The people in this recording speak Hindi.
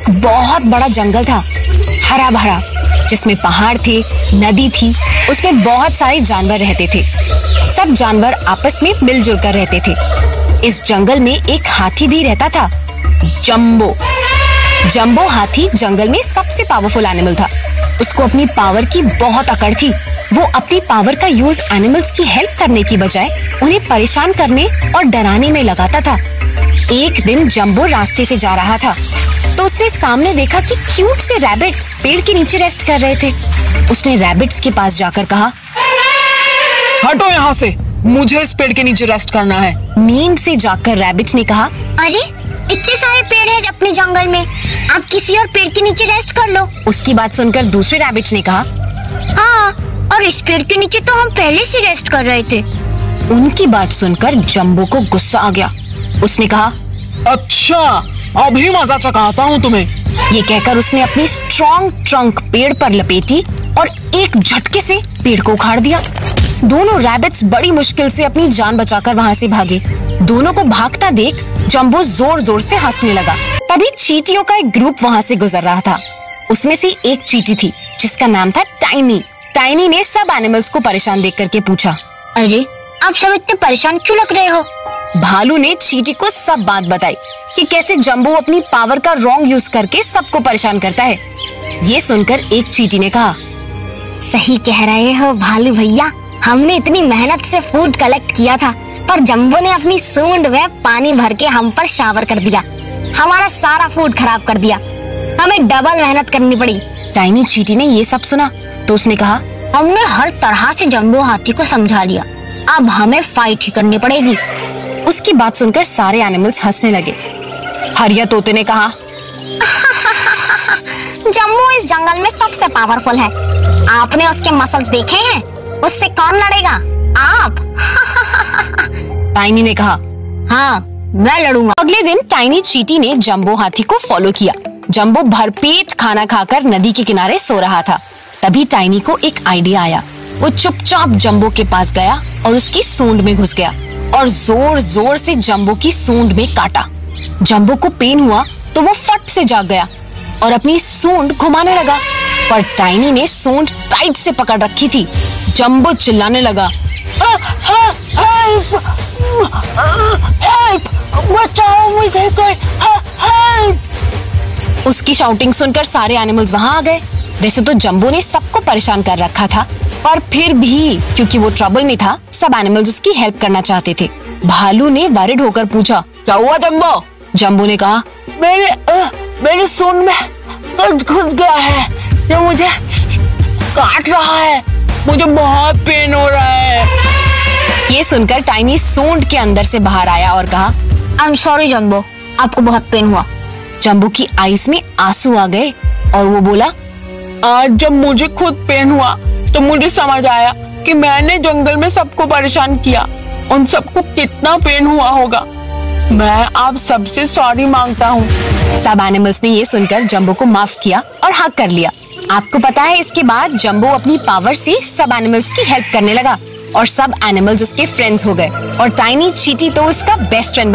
एक बहुत बड़ा जंगल था, हरा भरा, जिसमें पहाड़ थे, नदी थी, उसमें बहुत सारे जानवर रहते थे। सब जानवर आपस में मिलजुल कर रहते थे। इस जंगल में एक हाथी भी रहता था, जंबो। जंबो हाथी जंगल में सबसे पावरफुल एनिमल था। उसको अपनी पावर की बहुत अकड़ थी। वो अपनी पावर का यूज एनिमल्स की हेल्प करने की बजाय उन्हें परेशान करने और डराने में लगाता था। एक दिन जंबो रास्ते से जा रहा था तो उसने सामने देखा कि क्यूट से रैबिट्स पेड़ के नीचे रेस्ट कर रहे थे। उसने रैबिट्स के पास जाकर कहा, हटो यहाँ से, मुझे इस पेड़ के नीचे रेस्ट करना है। नींद से जागकर रैबिट ने कहा, अरे इतने सारे पेड़ हैं अपने जंगल में, आप किसी और पेड़ के नीचे रेस्ट कर लो। उसकी बात सुनकर दूसरे रैबिट ने कहा, हाँ, और इस पेड़ के नीचे तो हम पहले से रेस्ट कर रहे थे। उनकी बात सुनकर जंबो को गुस्सा आ गया। उसने कहा, अच्छा, अभी मजा चखाता हूँ तुम्हें। ये कहकर उसने अपनी स्ट्रॉन्ग ट्रंक पेड़ पर लपेटी और एक झटके से पेड़ को उखाड़ दिया। दोनों रैबिट्स बड़ी मुश्किल से अपनी जान बचाकर वहाँ से भागे। दोनों को भागता देख जंबो जोर जोर से हंसने लगा। तभी चींटियों का एक ग्रुप वहाँ से गुजर रहा था। उसमें से एक चींटी थी जिसका नाम था टाइनी। टाइनी ने सब एनिमल्स को परेशान देख करके पूछा, अरे आप सब इतने परेशान क्यों लग रहे हो? भालू ने चींटी को सब बात बताई कि कैसे जंबो अपनी पावर का रॉन्ग यूज करके सबको परेशान करता है। ये सुनकर एक चींटी ने कहा, सही कह रहे हो भालू भैया, हमने इतनी मेहनत से फूड कलेक्ट किया था, पर जंबो ने अपनी सूंड में पानी भर के हम पर शावर कर दिया। हमारा सारा फूड खराब कर दिया, हमें डबल मेहनत करनी पड़ी। टाइनी चींटी ने ये सब सुना तो उसने कहा, हमने हर तरह से जंबो हाथी को समझा लिया, अब हमें फाइट ही करनी पड़ेगी। उसकी बात सुनकर सारे एनिमल्स हंसने लगे। हरिया तोते ने कहा, जंबो इस जंगल में सबसे पावरफुल है। आपने उसके मसल्स देखे हैं? उससे कौन लड़ेगा? आप। टाइनी ने कहा, हाँ, मैं लड़ूंगा। अगले दिन टाइनी चींटी ने जंबो हाथी को फॉलो किया। जंबो भरपेट खाना खाकर नदी के किनारे सो रहा था। तभी टाइनी को एक आइडिया आया। वो चुपचाप जंबो के पास गया और उसकी सूंड में घुस गया और जोर जोर से जंबो की सूंड में काटा। जंबो को पेन हुआ तो वो फट से जाग गया और अपनी सूंड घुमाने लगा, पर टाइनी ने सूंड टाइट से पकड़ रखी थी। जंबो चिल्लाने लगा, बचाओ मुझे कोई, उसकी शाउटिंग सुनकर सारे एनिमल्स वहां आ गए। वैसे तो जंबो ने सबको परेशान कर रखा था, पर फिर भी क्योंकि वो ट्रबल में था, सब एनिमल्स उसकी हेल्प करना चाहते थे। भालू ने वरिड होकर पूछा, क्या हुआ जंबो? जंबो ने कहा, मेरी सूंड में कुछ घुस गया है, ये मुझे काट रहा है, मुझे बहुत पेन हो रहा है। ये सुनकर टाइनी सूंड के अंदर से बाहर आया और कहा, आई एम सॉरी जंबो, आपको बहुत पेन हुआ। जंबो की आईज में आंसू आ गए और वो बोला, आज जब मुझे खुद पेन हुआ तो मुझे समझ आया कि मैंने जंगल में सबको परेशान किया, उन सबको कितना पेन हुआ होगा। मैं आप सबसे सॉरी मांगता हूँ। सब एनिमल्स ने ये सुनकर जंबो को माफ किया और हग कर लिया। आपको पता है, इसके बाद जंबो अपनी पावर से सब एनिमल्स की हेल्प करने लगा और सब एनिमल्स उसके फ्रेंड्स हो गए और टाइनी चींटी तो उसका बेस्ट फ्रेंड